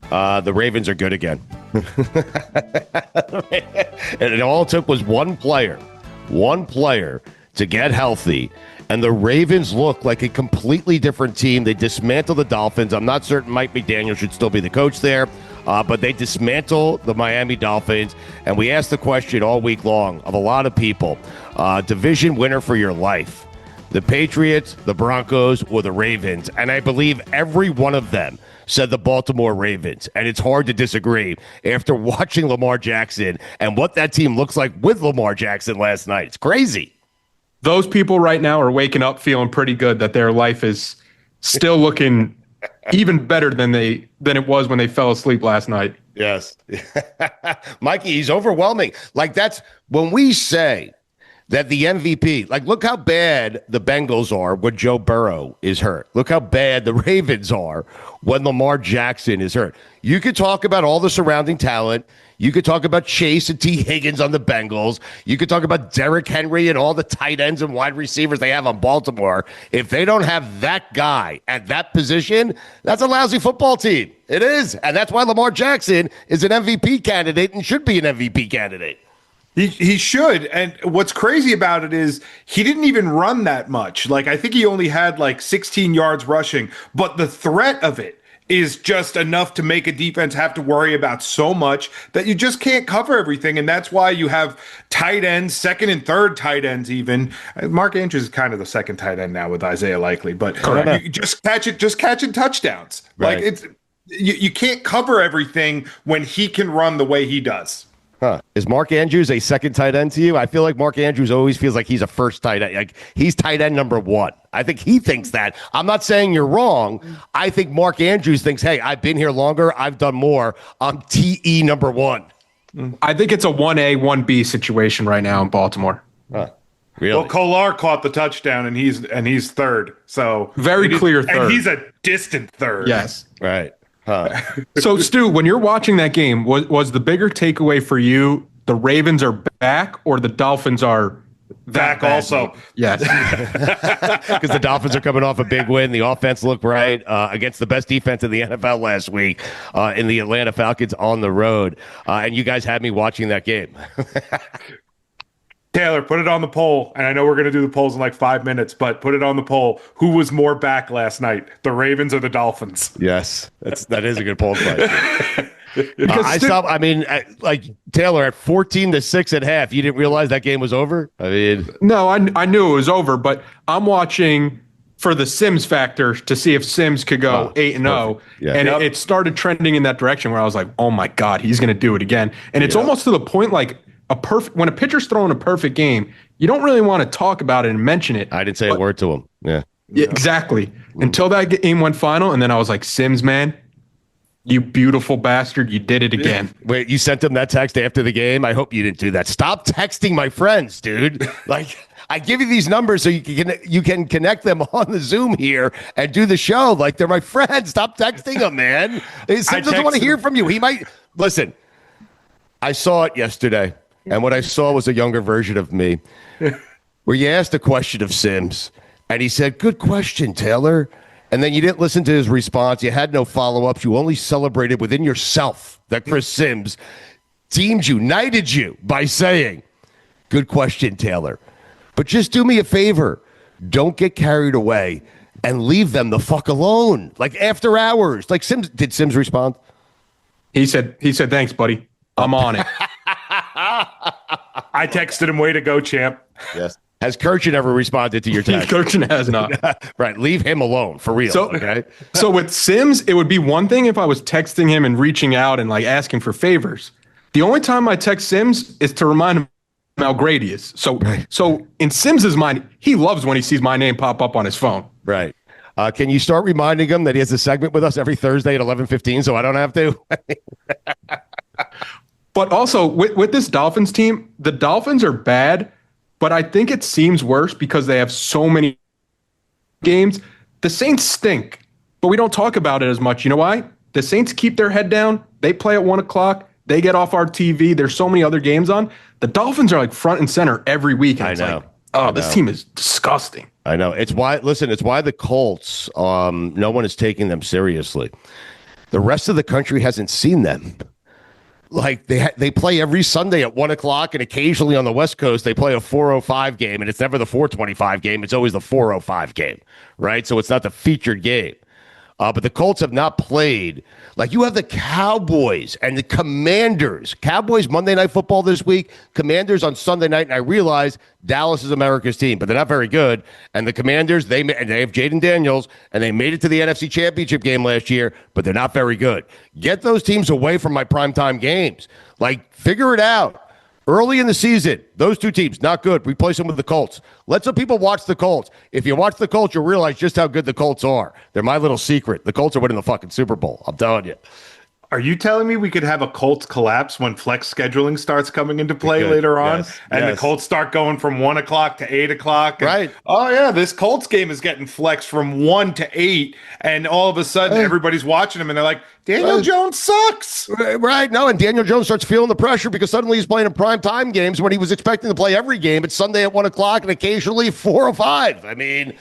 The Ravens are good again. And it all took was one player to get healthy. And the Ravens look like a completely different team. They dismantle the Dolphins. I'm not certain Mike McDaniel should still be the coach there, but they dismantle the Miami Dolphins. And we asked the question all week long of a lot of people, division winner for your life, the Patriots, the Broncos, or the Ravens. And I believe every one of them said the Baltimore Ravens. And it's hard to disagree after watching Lamar Jackson and what that team looks like with Lamar Jackson last night. It's crazy. Those people right now are waking up feeling pretty good that their life is still looking even better than it was when they fell asleep last night. Yes. Mikey, he's overwhelming. Like, that's when we say that the MVP, like, look how bad the Bengals are when Joe Burrow is hurt. Look how bad the Ravens are when Lamar Jackson is hurt. You could talk about all the surrounding talent. You could talk about Chase and T. Higgins on the Bengals. You could talk about Derrick Henry and all the tight ends and wide receivers they have on Baltimore. If they don't have that guy at that position, that's a lousy football team. It is. And that's why Lamar Jackson is an MVP candidate and should be an MVP candidate. He should. And what's crazy about it is he didn't even run that much. Like, I think he only had like 16 yards rushing, but the threat of it is just enough to make a defense have to worry about so much that you just can't cover everything. And that's why you have tight ends, second and third tight ends even. Mark Andrews is kind of the second tight end now with Isaiah Likely, but you just catching touchdowns. Right. Like, you can't cover everything when he can run the way he does. Huh. Is Mark Andrews a second tight end to you? I feel like Mark Andrews always feels like he's a first tight end. Like, he's tight end number one. I think he thinks that. I'm not saying you're wrong. I think Mark Andrews thinks, hey, I've been here longer. I've done more. I'm TE number one. I think it's a 1A, 1B situation right now in Baltimore. Huh. Really? Well, Kolar caught the touchdown, and he's third. So very clear third. And he's a distant third. Yes. Right. Huh. So, Stu, when you're watching that game, was the bigger takeaway for you the Ravens are back or the Dolphins are back also? Yes. Because the Dolphins are coming off a big win. The offense looked right against the best defense in the NFL last week in the Atlanta Falcons on the road. And you guys had me watching that game. Taylor, put it on the poll, and I know we're going to do the polls in like 5 minutes, but put it on the poll. Who was more back last night, the Ravens or the Dolphins? Yes, that is a good poll question. Like Taylor, at 14-6 at half, you didn't realize that game was over? I mean, no, I knew it was over, but I'm watching for the Sims factor to see if Sims could go 8-0. Yeah. And it started trending in that direction where I was like, oh my God, he's going to do it again. And it's almost to the point like when a pitcher's throwing a perfect game, you don't really want to talk about it and mention it. I didn't say a word to him. Yeah, exactly. Until that game went final, and then I was like, Sims, man, you beautiful bastard, you did it again. Wait, you sent him that text after the game? I hope you didn't do that. Stop texting my friends, dude. Like, I give you these numbers so you can connect them on the Zoom here and do the show. Like, they're my friends. Stop texting them, man. Sims doesn't want to hear from you. He might listen. I saw it yesterday. And what I saw was a younger version of me, where you asked a question of Sims, and he said, good question, Taylor. And then you didn't listen to his response. You had no follow-ups. You only celebrated within yourself that Chris Sims knighted you by saying, good question, Taylor. But just do me a favor. Don't get carried away and leave them the fuck alone. Like, after hours. Like, did Sims respond? He said, thanks, buddy. I'm on it. I texted him, way to go, champ. Yes. Has Kirchin ever responded to your text? Kirchin has not. Right. Leave him alone, for real. Okay. So with Sims, it would be one thing if I was texting him and reaching out and like asking for favors. The only time I text Sims is to remind him how great he is. So in Sims's mind, he loves when he sees my name pop up on his phone. Right. Can you start reminding him that he has a segment with us every Thursday at 11:15 so I don't have to? But also, with this Dolphins team, the Dolphins are bad, but I think it seems worse because they have so many games. The Saints stink, but we don't talk about it as much. You know why? The Saints keep their head down. They play at 1 o'clock. They get off our TV. There's so many other games on. The Dolphins are like front and center every week. I know. This team is disgusting. I know. It's why the Colts, no one is taking them seriously. The rest of the country hasn't seen them. Like they play every Sunday at 1:00, and occasionally on the West Coast they play a 4:05 game, and it's never the 4:25 game. It's always the 4:05 game, right? So it's not the featured game. But the Colts have not played. Like, you have the Cowboys and the Commanders. Cowboys Monday Night Football this week, Commanders on Sunday night, and I realize Dallas is America's team, but they're not very good. And the Commanders, they have Jaden Daniels, and they made it to the NFC Championship game last year, but they're not very good. Get those teams away from my primetime games. Like, figure it out. Early in the season, those two teams, not good. Replace them with the Colts. Let some people watch the Colts. If you watch the Colts, you'll realize just how good the Colts are. They're my little secret. The Colts are winning the fucking Super Bowl. I'm telling you. Are you telling me we could have a Colts collapse when flex scheduling starts coming into play later on? Yes, and the Colts start going from 1:00 to 8:00? Right. Oh, yeah, this Colts game is getting flexed from 1 to 8. And all of a sudden, everybody's watching them, and they're like, Daniel Jones sucks. Right. No, and Daniel Jones starts feeling the pressure because suddenly he's playing in primetime games when he was expecting to play every game. It's Sunday at 1:00 and occasionally 4:05. I mean,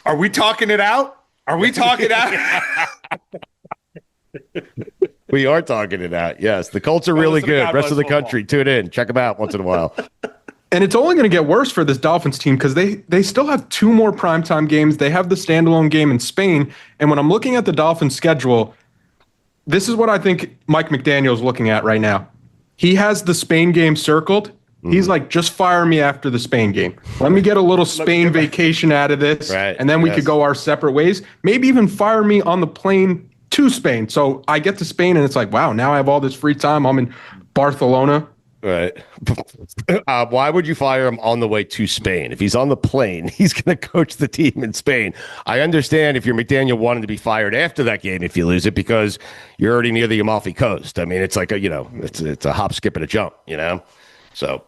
are we talking it out? Are we talking out? We are talking it out. Yes, the Colts are really good. Rest of the country, tune in. Check them out once in a while. And it's only going to get worse for this Dolphins team because they still have 2 more primetime games. They have the standalone game in Spain. And when I'm looking at the Dolphins schedule, this is what I think Mike McDaniel is looking at right now. He has the Spain game circled. He's like, just fire me after the Spain game. Let me get a little Spain vacation out of this, right. And then we could go our separate ways. Maybe even fire me on the plane to Spain. So I get to Spain, and it's like, wow, now I have all this free time. I'm in Barcelona. Right. Why would you fire him on the way to Spain? If he's on the plane, he's going to coach the team in Spain. I understand if you're McDaniel wanting to be fired after that game if you lose it because you're already near the Amalfi Coast. I mean, it's like it's a hop, skip, and a jump, So,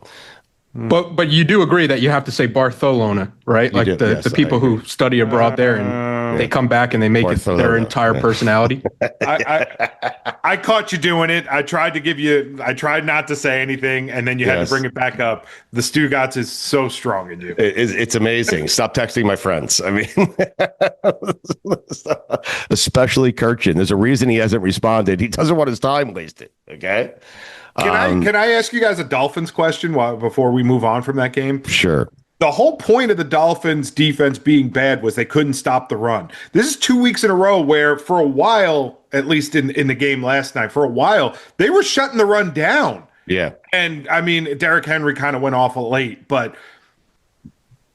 but you do agree that you have to say Barcelona, right? Like the people who study abroad there and they come back and they make Barcelona. it their entire personality. I caught you doing it. I tried not to say anything, and then you had to bring it back up. The Stugotz is so strong in you. It's amazing. Stop texting my friends. I mean, especially Kirchin. There's a reason he hasn't responded. He doesn't want his time wasted. Okay. Can I ask you guys a Dolphins question before we move on from that game? Sure. The whole point of the Dolphins defense being bad was they couldn't stop the run. This is 2 weeks in a row where for a while, at least in the game last night, for a while, they were shutting the run down. Yeah. And I mean, Derrick Henry kind of went off late, but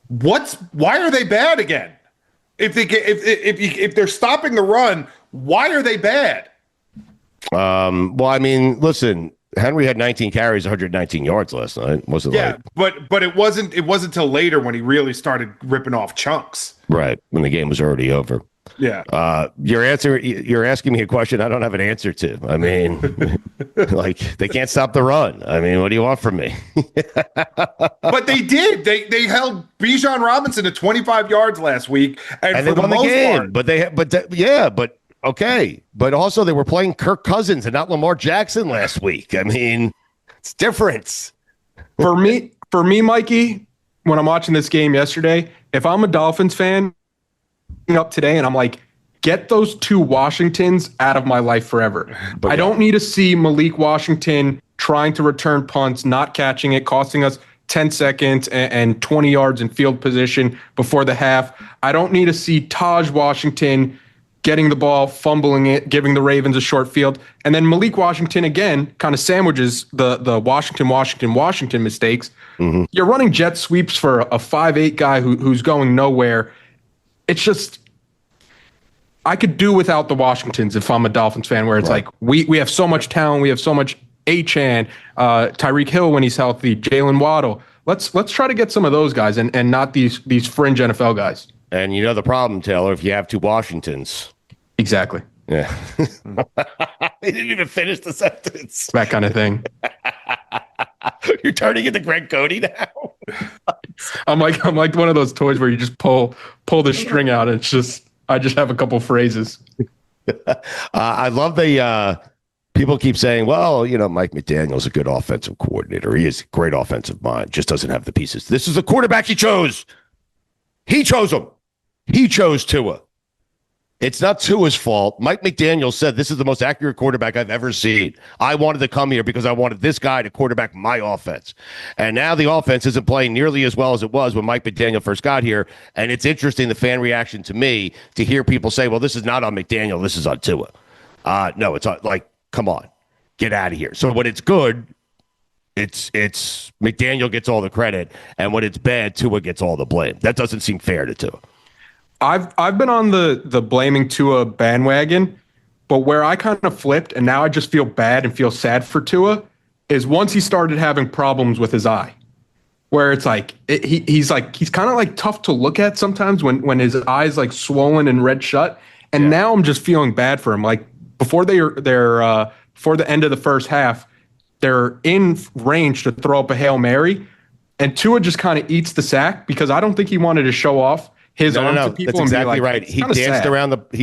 why are they bad again? If they're stopping the run, why are they bad? Well, I mean, listen, Henry had 19 carries, 119 yards last night. But it wasn't till later when he really started ripping off chunks. Right, when the game was already over. Yeah. You're asking me a question I don't have an answer to. I mean, like, they can't stop the run. I mean, what do you want from me? But they did. They held Bijan Robinson to 25 yards last week, and they for won the the most game. part, Okay, but also they were playing Kirk Cousins and not Lamar Jackson last week. I mean, it's different. For me, Mikey, when I'm watching this game yesterday, if I'm a Dolphins fan up today and I'm like, get those 2 Washingtons out of my life forever. I don't need to see Malik Washington trying to return punts, not catching it, costing us 10 seconds and 20 yards in field position before the half. I don't need to see Taj Washington getting the ball, fumbling it, giving the Ravens a short field. And then Malik Washington, again, kind of sandwiches the Washington mistakes. Mm-hmm. You're running jet sweeps for a 5'8" guy who's going nowhere. It's just, I could do without the Washingtons if I'm a Dolphins fan, where it's like, we have so much talent, we have so much Achane, Tyreek Hill when he's healthy, Jalen Waddle. Let's try to get some of those guys and not these fringe NFL guys. And you know the problem, Taylor, if you have 2 Washingtons. Exactly. Yeah. He didn't even finish the sentence. That kind of thing. You're turning into Greg Cody now. I'm like one of those toys where you just pull the string out and I just have a couple phrases. I love the people keep saying, well, Mike McDaniel's a good offensive coordinator. He is a great offensive mind, just doesn't have the pieces. This is the quarterback he chose. He chose him. He chose Tua. It's not Tua's fault. Mike McDaniel said this is the most accurate quarterback I've ever seen. I wanted to come here because I wanted this guy to quarterback my offense. And now the offense isn't playing nearly as well as it was when Mike McDaniel first got here. And it's interesting, the fan reaction to me, to hear people say, well, this is not on McDaniel, this is on Tua. No, it's like, come on, get out of here. So when it's good, it's McDaniel gets all the credit. And when it's bad, Tua gets all the blame. That doesn't seem fair to Tua. I've been on the blaming Tua bandwagon, but where I kind of flipped and now I just feel bad and feel sad for Tua is once he started having problems with his eye, where it's like he's kind of like tough to look at sometimes when his eyes like swollen and red shut. And now I'm just feeling bad for him. Like before before the end of the first half, they're in range to throw up a Hail Mary, and Tua just kind of eats the sack because I don't think he wanted to show off his arm to people. That's exactly and be like, right. He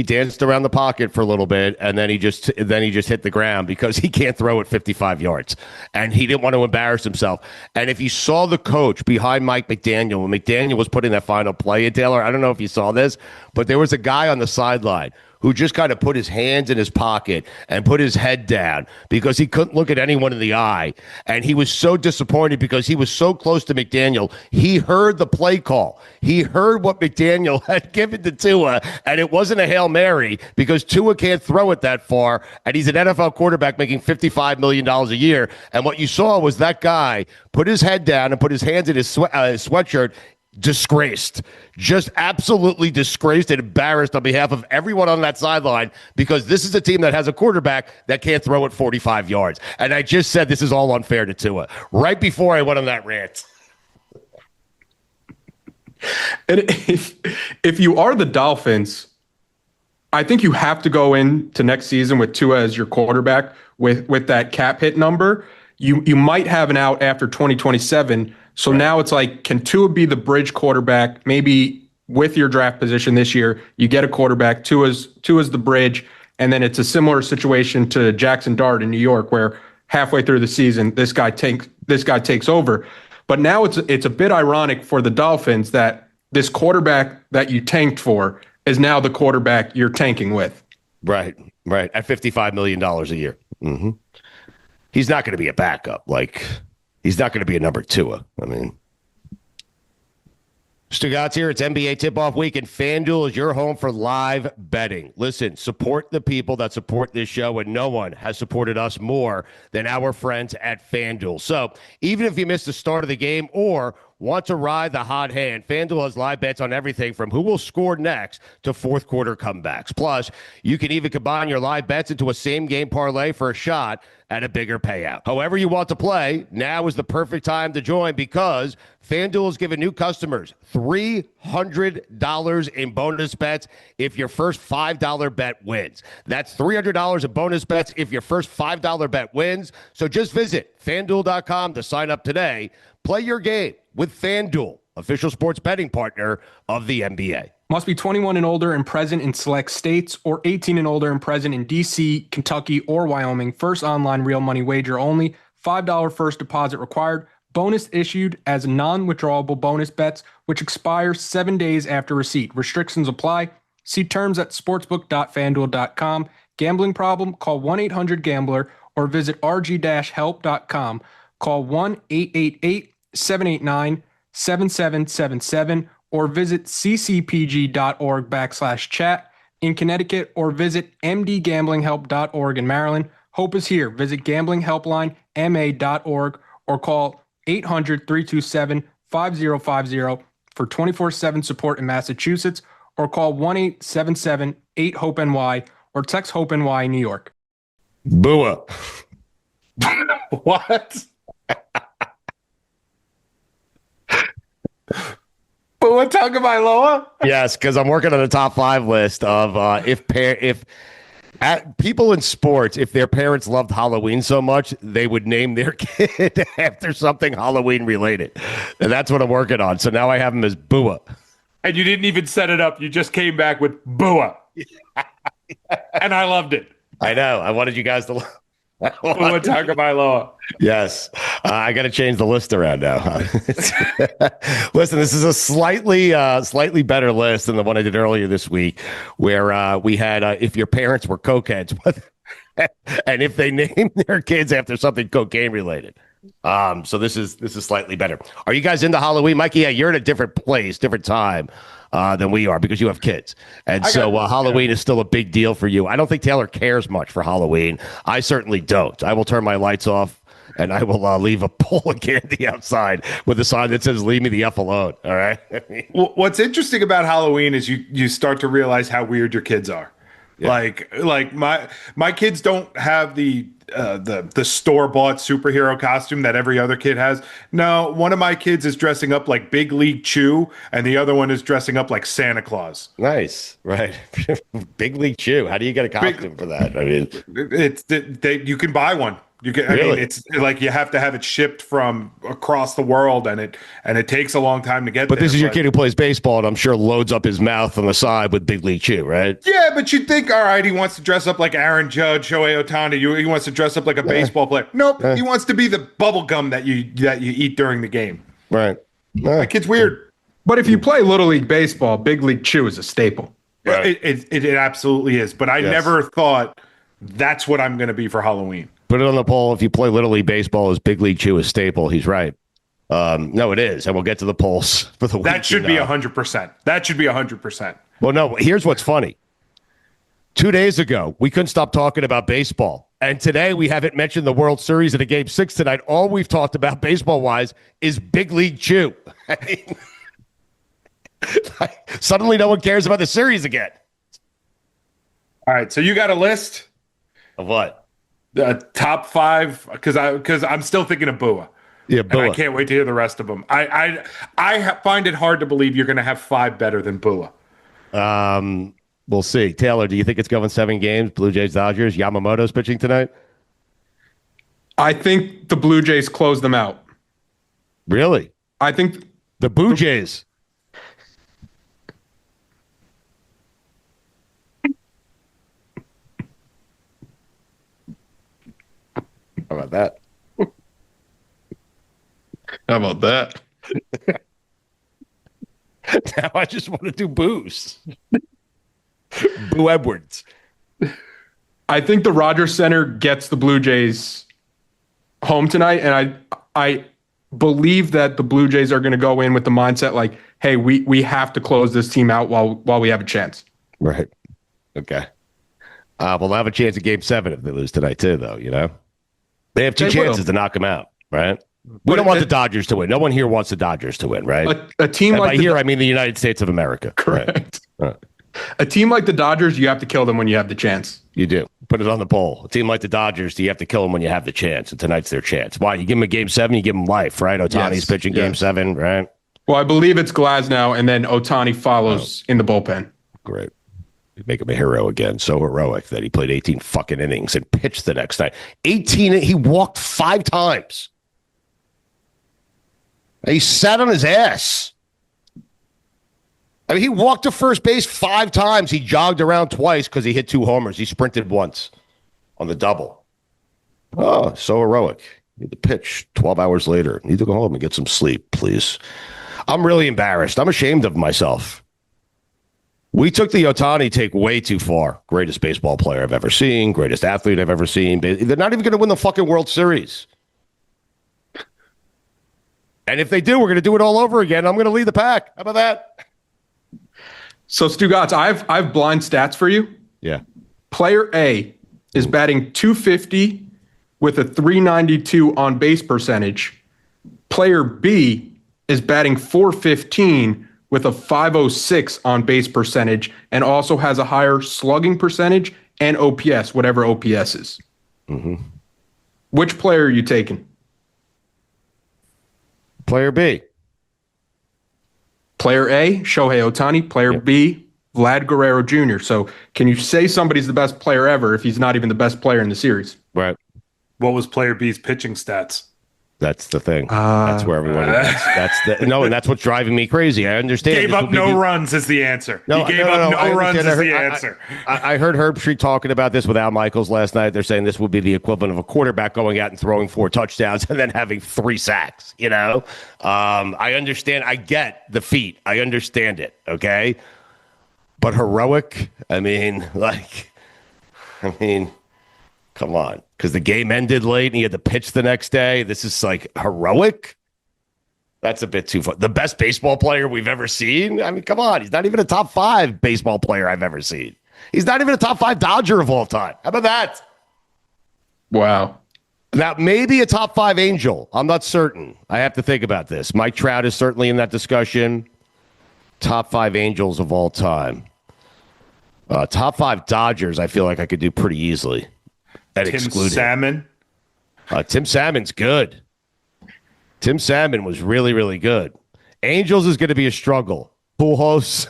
danced around the pocket for a little bit, and then he just hit the ground because he can't throw it 55 yards, and he didn't want to embarrass himself. And if you saw the coach behind Mike McDaniel, when McDaniel was putting that final play in, Taylor, I don't know if you saw this, but there was a guy on the sideline who just kind of put his hands in his pocket and put his head down because he couldn't look at anyone in the eye. And he was so disappointed because he was so close to McDaniel. He heard the play call. He heard what McDaniel had given to Tua, and it wasn't a Hail Mary because Tua can't throw it that far, and he's an NFL quarterback making $55 million a year. And what you saw was that guy put his head down and put his hands in his sweatshirt, disgraced, just absolutely disgraced and embarrassed on behalf of everyone on that sideline because this is a team that has a quarterback that can't throw it 45 yards. And I just said this is all unfair to Tua right before I went on that rant. And if you are the Dolphins, I think you have to go into next season with Tua as your quarterback with that cap hit number. You might have an out after 2027. So now it's like, can Tua be the bridge quarterback? Maybe with your draft position this year, you get a quarterback, Tua's the bridge, and then it's a similar situation to Jackson Dart in New York, where halfway through the season, this guy takes over. But now it's a bit ironic for the Dolphins that this quarterback that you tanked for is now the quarterback you're tanking with. Right. At $55 million a year. Mm-hmm. He's not going to be a backup. He's not going to be a number Tua. I mean, Stugotz here. It's NBA tip-off week, and FanDuel is your home for live betting. Listen, support the people that support this show, and no one has supported us more than our friends at FanDuel. So even if you missed the start of the game or want to ride the hot hand, FanDuel has live bets on everything from who will score next to fourth quarter comebacks. Plus, you can even combine your live bets into a same-game parlay for a shot at a bigger payout. However you want to play, now is the perfect time to join because FanDuel has given new customers $300 in bonus bets if your first $5 bet wins. That's $300 in bonus bets if your first $5 bet wins. So just visit FanDuel.com to sign up today. Play your game with FanDuel, official sports betting partner of the NBA. Must be 21 and older and present in select states or 18 and older and present in D.C., Kentucky, or Wyoming. First online real money wager only. $5 first deposit required. Bonus issued as non-withdrawable bonus bets, which expire 7 days after receipt. Restrictions apply. See terms at sportsbook.fanduel.com. Gambling problem? Call 1-800-GAMBLER or visit rg-help.com. Call 1-888-789-7777 or visit ccpg.org/chat in Connecticut or visit mdgamblinghelp.org in Maryland. Hope is here. Visit gamblinghelplinema.org or call 800-327-5050 for 24/7 support in Massachusetts or call 1-877-8-HOPE-NY or text HOPE-NY in New York. Bua. What? Bua Tagovailoa? Yes, because I'm working on a top 5 list of people in sports, if their parents loved Halloween so much, they would name their kid after something Halloween related. And that's what I'm working on. So now I have him as Bua. And you didn't even set it up. You just came back with Bua. And I loved it. I know. I wanted you guys to Bua Tagovailoa. Yes. I got to change the list around now. Listen, this is a slightly better list than the one I did earlier this week, where we had if your parents were cokeheads, and if they named their kids after something cocaine related. So this is slightly better. Are you guys into Halloween, Mikey? Yeah, you're in a different place, different time than we are because you have kids, and so Halloween is still a big deal for you. I don't think Taylor cares much for Halloween. I certainly don't. I will turn my lights off. And I will leave a bowl of candy outside with a sign that says, "Leave me the F alone." All right. Well, what's interesting about Halloween is you start to realize how weird your kids are. Yeah. Like my kids don't have the store-bought superhero costume that every other kid has. No, one of my kids is dressing up like Big League Chew, and the other one is dressing up like Santa Claus. Nice, right? Big League Chew. How do you get a costume for that? I mean, you can buy one. You can. Really? I mean, it's like you have to have it shipped from across the world, and it takes a long time to get. But there. This is your kid who plays baseball, and I'm sure loads up his mouth on the side with Big League Chew, right? Yeah, but you'd think, all right, he wants to dress up like Aaron Judge, Shohei Ohtani. He wants to dress up like a baseball player. Nope, he wants to be the bubble gum that you eat during the game. Right. My kid's weird. But if you play Little League Baseball, Big League Chew is a staple. Right. It absolutely is. But I never thought that's what I'm going to be for Halloween. Put it on the poll. If you play Little League Baseball, is Big League Chew a staple? He's right. No, it is. And we'll get to the polls for the week. That should be 100%. That should be 100%. Well, no, here's what's funny. 2 days ago, we couldn't stop talking about baseball. And today we haven't mentioned the World Series in a Game 6 tonight. All we've talked about baseball-wise is Big League Chew. Suddenly no one cares about the series again. All right, so you got a list? Of what? The top 5, because I'm still thinking of Bua. Yeah, Bua. And I can't wait to hear the rest of them. I find it hard to believe you're going to have 5 better than Bua. We'll see. Taylor, do you think it's going 7 games? Blue Jays, Dodgers. Yamamoto's pitching tonight. I think the Blue Jays close them out. Really? I think the Blue Jays. How about that? How about that? Now I just want to do boos. Boo Edwards. I think the Rogers Center gets the Blue Jays home tonight, and I believe that the Blue Jays are going to go in with the mindset like, hey, we have to close this team out while we have a chance. Right. Okay. We'll have a chance at Game 7 if they lose tonight too, though, you know? They have 2 chances to knock them out, right? We don't want the Dodgers to win. No one here wants the Dodgers to win, right? A team and like by here, I mean the United States of America. Correct. Right. A team like the Dodgers, you have to kill them when you have the chance. You do. Put it on the poll. A team like the Dodgers, do you have to kill them when you have the chance? And tonight's their chance. Why? You give them a Game 7, you give them life, right? Ohtani's pitching Game 7, right? Well, I believe it's Glasnow, and then Ohtani follows in the bullpen. Great. Make him a hero again. So heroic that he played 18 fucking innings and pitched the next night. 18, he walked 5 times. He sat on his ass. I mean, he walked to first base 5 times. He jogged around twice because he hit 2 homers. He sprinted once on the double. Oh, so heroic. Need to pitch 12 hours later. Need to go home and get some sleep, please. I'm really embarrassed. I'm ashamed of myself. We took the Ohtani take way too far. Greatest baseball player I've ever seen. Greatest athlete I've ever seen. They're not even going to win the fucking World Series. And if they do, we're going to do it all over again. I'm going to lead the pack. How about that? So, Stugotz, I've blind stats for you. Yeah. Player A is batting .250 with a .392 on base percentage. Player B is batting .415 with a .506 on base percentage and also has a higher slugging percentage and OPS, whatever OPS is. Mm-hmm. Which player are you taking? Player B. Player A, Shohei Ohtani. Player B, Vlad Guerrero Jr. So can you say somebody's the best player ever if he's not even the best player in the series? Right. What was player B's pitching stats? That's the thing. That's where everyone. And that's what's driving me crazy. I understand. Gave up no runs is the answer. He gave up no runs is the answer. I heard Herb Street talking about this with Al Michaels last night. They're saying this would be the equivalent of a quarterback going out and throwing 4 touchdowns and then having 3 sacks. I understand. I get the feat. I understand it. Okay, but heroic. Come on, because the game ended late and he had to pitch the next day. This is like heroic. That's a bit too far. The best baseball player we've ever seen. I mean, come on. He's not even a top 5 baseball player I've ever seen. He's not even a top 5 Dodger of all time. How about that? Wow. Now, maybe a top 5 Angel. I'm not certain. I have to think about this. Mike Trout is certainly in that discussion. Top 5 Angels of all time. Top 5 Dodgers, I feel like I could do pretty easily. Tim Salmon. Tim Salmon's good. Tim Salmon was really, really good. Angels is going to be a struggle. Pujols.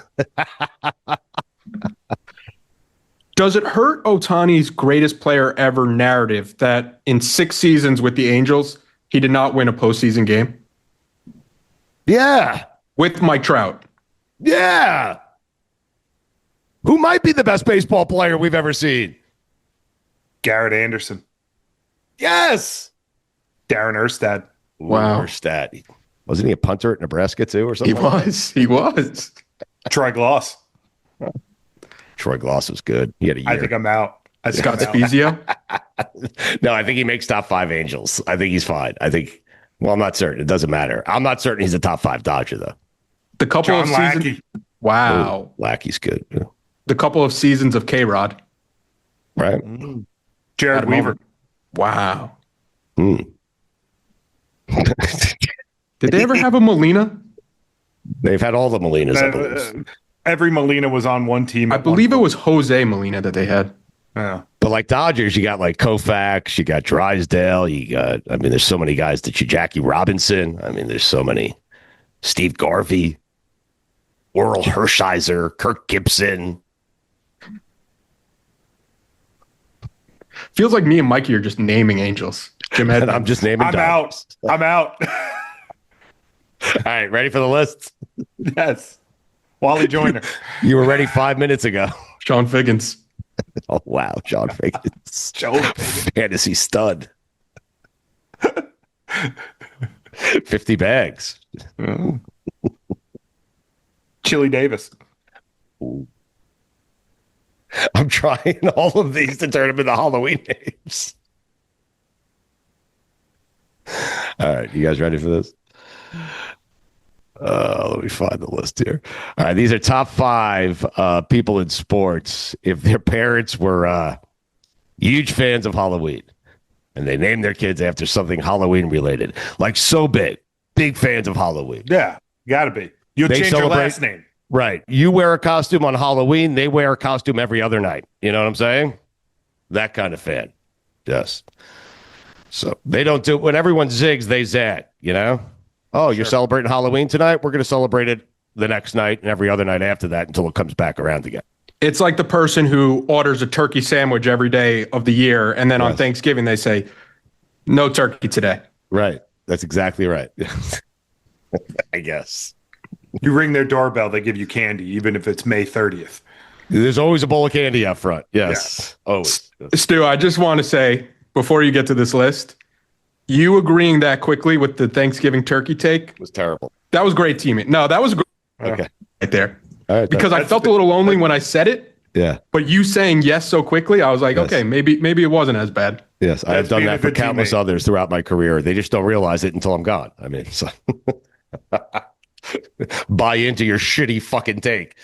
Does it hurt Ohtani's greatest player ever narrative that in 6 seasons with the Angels, he did not win a postseason game? Yeah. With Mike Trout. Yeah. Who might be the best baseball player we've ever seen? Garrett Anderson. Yes. Darren Erstad. Wow. Erstad. Wasn't he a punter at Nebraska too or something? He was. Troy Gloss. Troy Gloss was good. He had a year. I think I'm out. Scott Spezio? No, I think he makes top 5 Angels. I think he's fine. I'm not certain. It doesn't matter. I'm not certain he's a top 5 Dodger though. The couple John of seasons. Lackey. Wow. Ooh, Lackey's good. Yeah. The couple of seasons of K-Rod. Right. Jared Weaver. Wow. Mm. Did they ever have a Molina? They've had all the Molinas, I believe. Every Molina was on one team. I believe it was Jose Molina that they had. Yeah. But like Dodgers, you got like Koufax, you got Drysdale, there's so many guys that Jackie Robinson. There's so many. Steve Garvey, Oral Hershiser, Kirk Gibson. Feels like me and Mikey are just naming Angels. Jim Head. I'm just naming Dodgers. I'm out. All right, ready for the list? Yes. Wally Joyner. You were ready 5 minutes ago. Sean Figgins. Oh, wow. John Figgins. Fantasy stud. 50 bags. Chili Davis. Ooh. I'm trying all of these to turn them into Halloween names. All right. You guys ready for this? Let me find the list here. All right. These are top 5 people in sports. If their parents were huge fans of Halloween and they named their kids after something Halloween related, like so big fans of Halloween. Yeah. Gotta be. You'll change your last name. Right. You wear a costume on Halloween. They wear a costume every other night. You know what I'm saying? That kind of fan. Yes. So they don't do when everyone zigs, they zag, Oh, you're celebrating Halloween tonight? We're going to celebrate it the next night and every other night after that until it comes back around again. It's like the person who orders a turkey sandwich every day of the year. And then on Thanksgiving, they say, no turkey today. Right. That's exactly right. I guess. You ring their doorbell, they give you candy, even if it's May 30th. There's always a bowl of candy up front. Yes. Yeah. Always. Stu, I just want to say, before you get to this list, you agreeing that quickly with the Thanksgiving turkey take was terrible. That was great teaming. No, that was great. Okay. Right there. All right, because I felt a little lonely when I said it. Yeah. But you saying yes so quickly, I was like, okay, maybe it wasn't as bad. Yes, I have done that for countless others throughout my career. They just don't realize it until I'm gone. So buy into your shitty fucking take.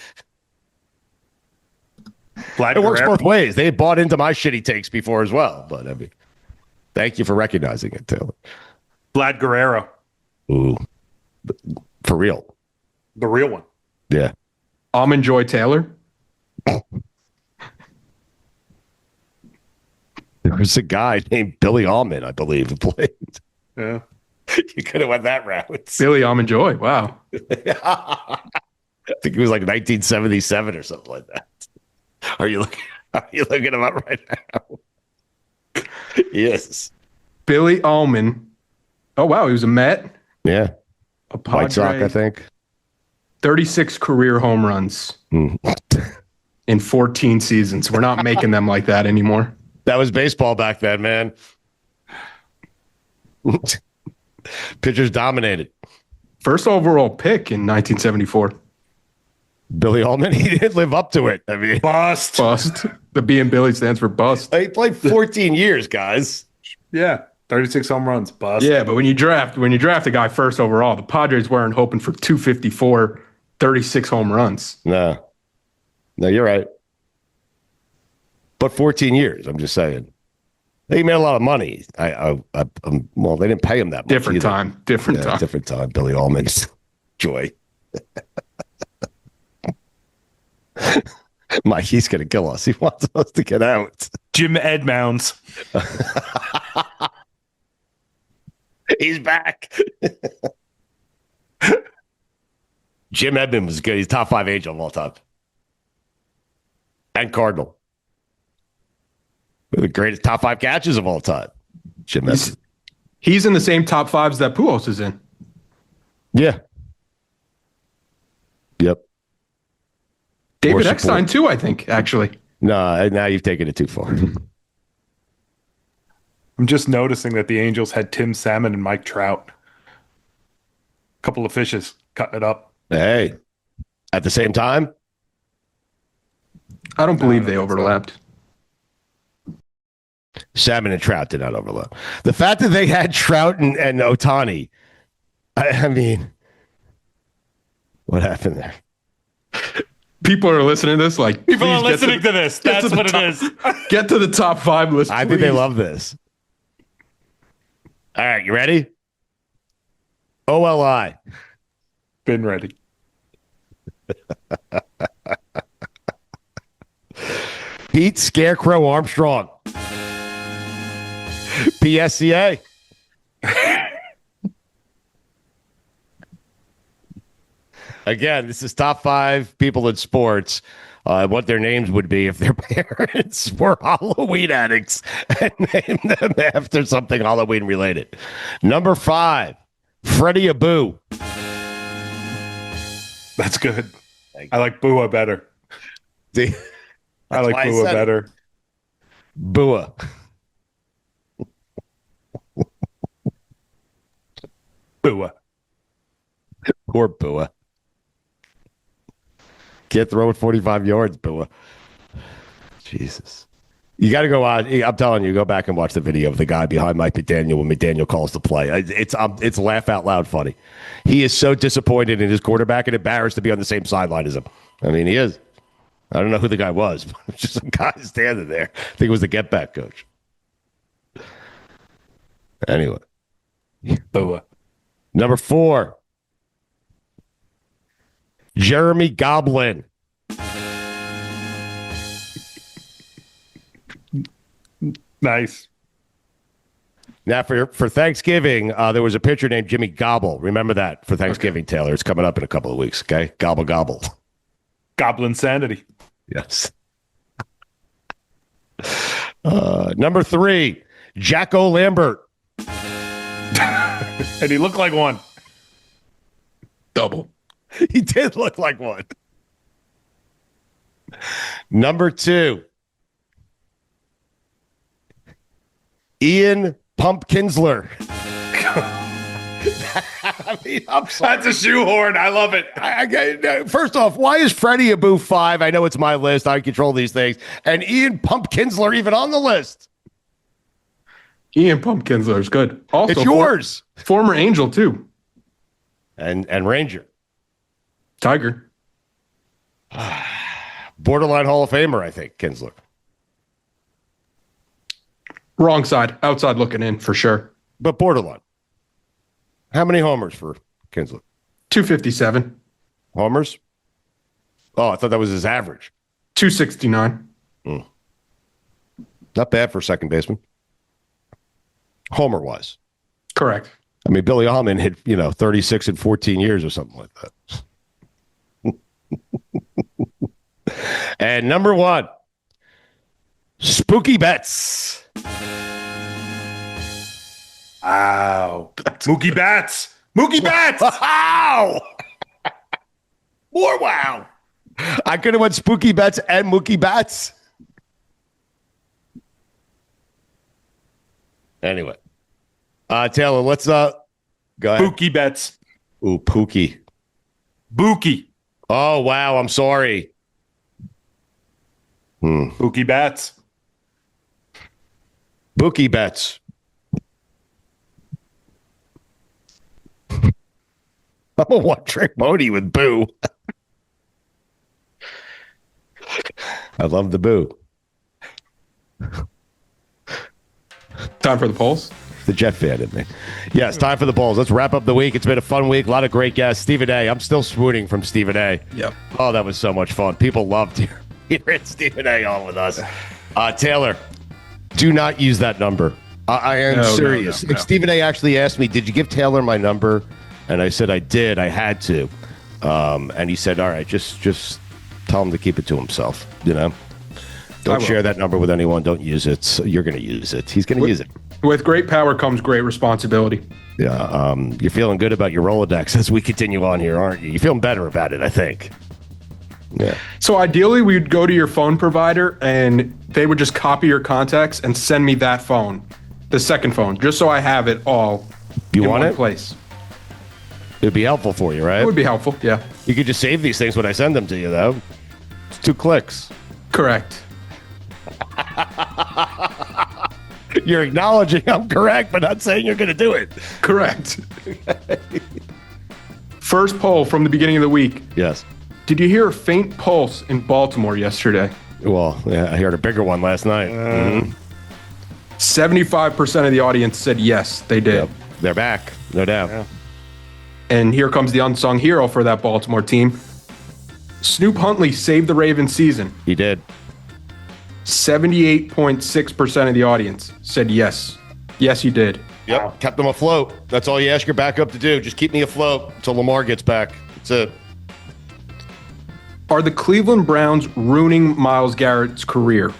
It works both ways. They bought into my shitty takes before as well. But thank you for recognizing it, Taylor. Vlad Guerrero. Ooh, for real. The real one. Yeah. Almond Joy Taylor. There was a guy named Billy Almond, I believe, who played. Yeah. You could have went that route. Billy Almond Joy. Wow. I think it was like 1977 or something like that. Are you looking him up right now? Yes. Billy Almond Oh, wow. He was a Met. Yeah. A Padre. White Sox, I think. 36 career home runs in 14 seasons. We're not making them like that anymore. That was baseball back then, man. Pitchers dominated. First overall pick in 1974. Billy Allman, he didn't live up to it. I mean, Bust. The B in Billy stands for bust. he played 14 years, guys. Yeah. 36 home runs. Bust. Yeah, but when you draft a guy first overall, the Padres weren't hoping for 254, 36 home runs. No, you're right. But 14 years, I'm just saying. He made a lot of money. Well, they didn't pay him that much. Different either. time. Different time. Billy Allman's joy. Mike, he's going to kill us. He wants us to get out. Jim Edmounds. He's back. Jim Edmonds was good. He's top 5 Angel of all time. And Cardinal. One of the greatest top 5 catches of all time. Jim Edmonds. He's in the same top 5s that Pujols is in. Yeah. Yep. David Eckstein, too, I think, actually. No, now you've taken it too far. I'm just noticing that the Angels had Tim Salmon and Mike Trout. Couple of fishes cutting it up. Hey, at the same time? I don't believe they overlapped. Salmon and Trout did not overlap. The fact that they had Trout and Ohtani, I mean, what happened there? People are listening to this like... People are listening to this. That's what it is. Get to the top 5 list, I think they love this. All right, you ready? OLI. Been ready. Pete Scarecrow Armstrong. PSCA. Again, this is top 5 people in sports. What their names would be if their parents were Halloween addicts and named them after something Halloween related. Number 5, Freddie Abu. That's good. I like Bua better. See, I like Bua better. Bua. Bua. Poor Bua. Can't throw it 45 yards, Bua. Jesus. You got to go on. I'm telling you, go back and watch the video of the guy behind Mike McDaniel when McDaniel calls the play. It's laugh out loud funny. He is so disappointed in his quarterback and embarrassed to be on the same sideline as him. I mean, he is. I don't know who the guy was, but it's just some guy standing there. I think it was the get back coach. Anyway. Bua. Number 4, Jeremy Goblin. Nice. Now, for Thanksgiving, there was a pitcher named Jimmy Gobble. Remember that for Thanksgiving, okay. Taylor. It's coming up in a couple of weeks, okay? Gobble, gobble. Goblin sanity. Yes. Number 3, Jacko Lambert. And he looked like one. Double. He did look like one. Number 2, Ian Pump Kinsler. I mean, I'm sorry. That's a shoehorn. I love it. First off, why is Freddie Abu 5? I know it's my list. I control these things. And Ian Pump Kinsler even on the list. Ian Pump Kinsler is good. Also, it's yours. Former Angel, too. And Ranger. Tiger. Borderline Hall of Famer, I think, Kinsler. Wrong side. Outside looking in, for sure. But borderline. How many homers for Kinsler? 257. Homers? Oh, I thought that was his average. 269. Not bad for a second baseman. Homer-wise. Correct. I mean, Billy Allman hit, 36 in 14 years or something like that. And number 1, Spooky Betts. Wow. Mookie Betts. Mookie Betts. Wow! More wow. I could have went Spooky Bets and Mookie Bats. Anyway. Taylor, let's go ahead. Mookie Betts. Ooh, Pookie. Bookie. Oh, wow. I'm sorry. Mookie Betts. Bookie Bets. I'm a one-trick pony with Boo. I love the Boo. Time for the polls. The Jet fan in me. Yes, time for the polls. Let's wrap up the week. It's been a fun week. A lot of great guests. Stephen A. I'm still swooning from Stephen A. Yep. Oh, that was so much fun. People loved hearing Stephen A. on with us. Taylor, do not use that number. I am serious. No. If Stephen A. actually asked me, did you give Taylor my number? And I said I did. I had to. And he said, all right, just tell him to keep it to himself. Don't share that number with anyone. Don't use it. So you're going to use it. He's going to use it. With great power comes great responsibility. Yeah. You're feeling good about your Rolodex as we continue on here, aren't you? You're feeling better about it, I think. Yeah. So ideally, we'd go to your phone provider and they would just copy your contacts and send me that phone, the second phone, just so I have it all You in want one it? place. It'd be helpful for you, right? It would be helpful, yeah. You could just save these things when I send them to you, though. It's 2 clicks. Correct. You're acknowledging I'm correct, but not saying you're going to do it. Correct. First poll from the beginning of the week. Yes. Did you hear a faint pulse in Baltimore yesterday? Well, yeah, I heard a bigger one last night. 75% of the audience said yes, they did. Yep. They're back, no doubt. Yeah. And here comes the unsung hero for that Baltimore team. Snoop Huntley saved the Ravens season. He did. 78.6% of the audience said yes. Yes, he did. Yep. Wow. Kept them afloat. That's all you ask your backup to do. Just keep me afloat until Lamar gets back. That's it. Are the Cleveland Browns ruining Myles Garrett's career?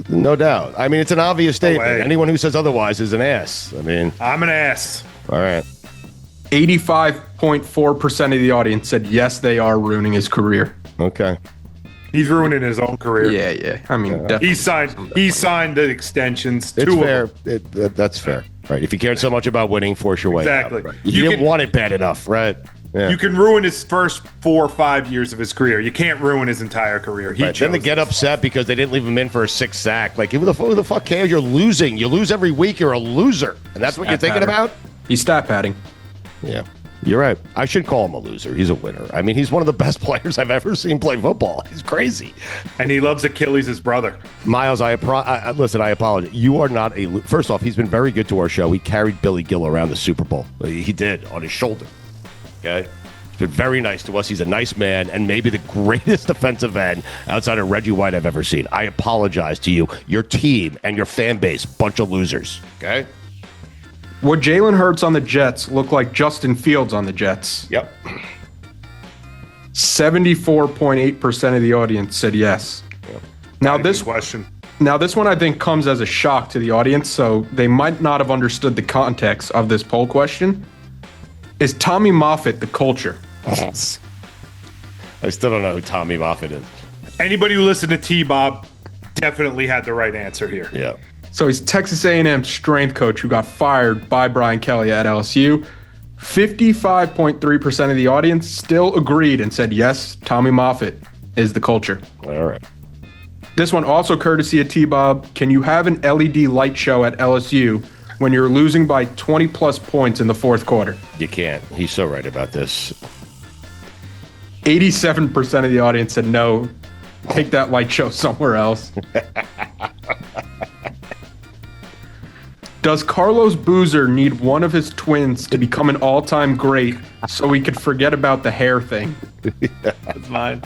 No doubt. I mean, it's an obvious statement. way. Anyone who says otherwise is an ass. I mean, I'm an ass. all right. 85.4% of the audience said yes, they are ruining his career. Okay. He's ruining his own career. Yeah. I mean, definitely. He signed the extensions. It's 2 of fair. them. That's fair. Right. If you cared so much about winning, force your way out. Exactly. Right. You You didn't can- want it bad enough, right? Yeah. You can ruin his first 4 or 5 years of his career. You can't ruin his entire career. He Right. Then they chose get this. upset because they didn't leave him in for a 6th sack. Like, who the fuck cares? You're losing. You lose every week. You're a loser. And that's what you're thinking pattern. about? He's stat padding. Yeah. You're right. I should call him a loser. He's a winner. I mean, he's one of the best players I've ever seen play football. He's crazy. And he loves Achilles, his brother. Miles, listen, I apologize. You are not first off, he's been very good to our show. He carried Billy Gill around the Super Bowl. He did on his shoulder. Okay? He's been very nice to us. He's a nice man and maybe the greatest defensive end outside of Reggie White I've ever seen. I apologize to you, your team, and your fan base. Bunch of losers. Okay? Would Jalen Hurts on the Jets look like Justin Fields on the Jets? Yep. 74.8% of the audience said yes. Now Good this question. one I think comes as a shock to the audience, so they might not have understood the context of this poll question. Is Tommy Moffitt the culture? I still don't know who Tommy Moffitt is. Anybody who listened to T-Bob definitely had the right answer here. Yeah. So he's Texas A&M strength coach who got fired by Brian Kelly at LSU. 55.3% of the audience still agreed and said yes, Tommy Moffitt is the culture. All right. This one also courtesy of T-Bob. Can you have an LED light show at LSU when you're losing by 20 plus points in the fourth quarter? You can't. He's so right about this. 87% of the audience said no. Take that light show somewhere else. Does Carlos Boozer need one of his twins to become an all-time great so we could forget about the hair thing? That's mine.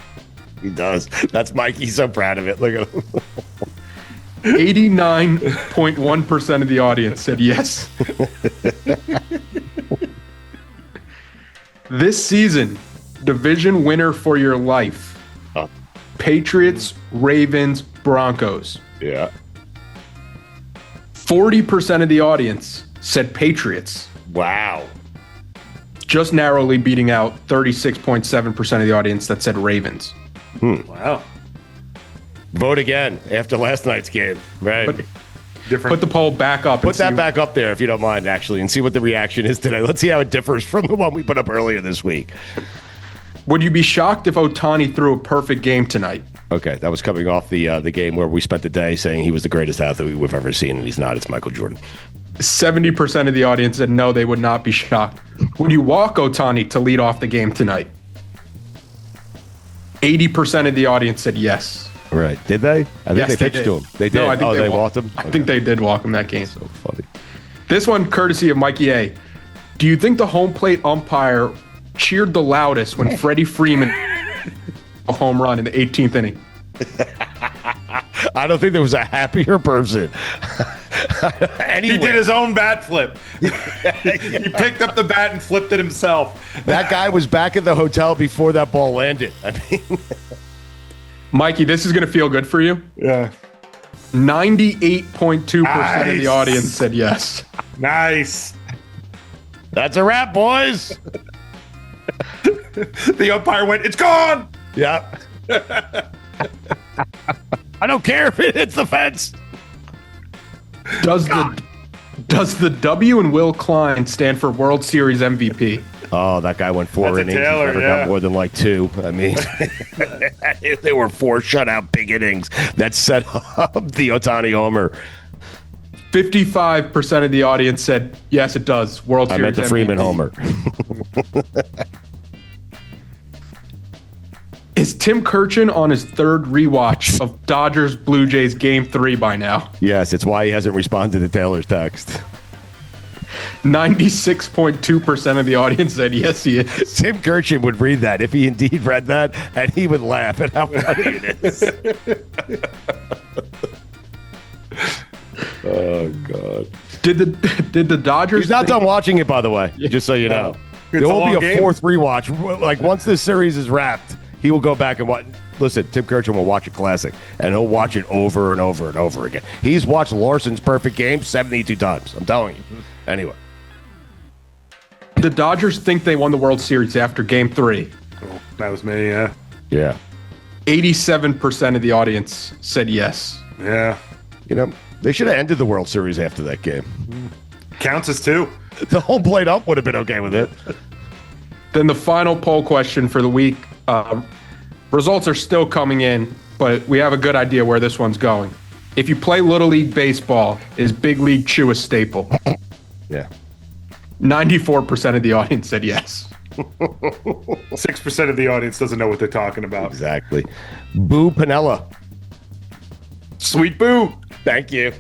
He does. That's Mike. He's so proud of it. Look at him. 89.1% of the audience said yes. This season, division winner for your life. Oh. Patriots, Ravens, Broncos. Yeah. 40% of the audience said Patriots. Wow. Just narrowly beating out 36.7% of the audience that said Ravens. Wow. Vote again after last night's game. Right. Put the poll back up. Put that back up there if you don't mind, actually, and see what the reaction is today. Let's see how it differs from the one we put up earlier this week. Would you be shocked if Ohtani threw a perfect game tonight? Okay, that was coming off the game where we spent the day saying he was the greatest athlete we've ever seen, and he's not. It's Michael Jordan. 70% of the audience said no, they would not be shocked. Would you walk Ohtani to lead off the game tonight? 80% of the audience said yes. Right. Did they? I think they pitched to him. They did. No, I think they walked him? I think they did walk him that game. So funny. This one, courtesy of Mikey A. Do you think the home plate umpire cheered the loudest when Freddie Freeman a home run in the 18th inning? I don't think there was a happier person. Anyway. He did his own bat flip. He picked up the bat and flipped it himself. That guy was back at the hotel before that ball landed. I mean, Mikey, this is going to feel good for you. Yeah. 98.2% of the audience said yes. Nice. that's a wrap, boys. The umpire went, it's gone. Yeah. I don't care if it hits the fence. Does the W in Will Klein stand for World Series MVP? Oh, that guy went 4 That's a innings. Taylor, He's never got more than like 2. I mean, they were 4 shutout big innings that set up the Ohtani homer. 55% of the audience said yes, it does. World I Series meant the MVP. Freeman homer. Is Tim Kurchin on his third rewatch of Dodgers Blue Jays Game 3 by now? Yes, it's why he hasn't responded to Taylor's text. 96.2% of the audience said yes, he is. Tim Kirchin would read that if he indeed read that, and he would laugh at how funny it is. Oh, God. Did the Dodgers? He's not done watching it, by the way, just so you know. It's There will a be long a game. 4th rewatch. Like, once this series is wrapped, he will go back and watch. Listen, Tim Kirchin will watch a classic, and he'll watch it over and over and over again. He's watched Larson's perfect game 72 times. I'm telling you. Anyway. The Dodgers think they won the World Series after Game 3. Oh, that was me, yeah. Yeah. 87% of the audience said yes. Yeah. You know, they should have ended the World Series after that game. Counts as 2. The home plate up would have been okay with it. Then the final poll question for the week. Results are still coming in, but we have a good idea where this one's going. If you play Little League Baseball, is Big League Chew a staple? Yeah. 94% of the audience said yes. 6% of the audience doesn't know what they're talking about. Exactly. Boo Pinella. Sweet boo. Thank you.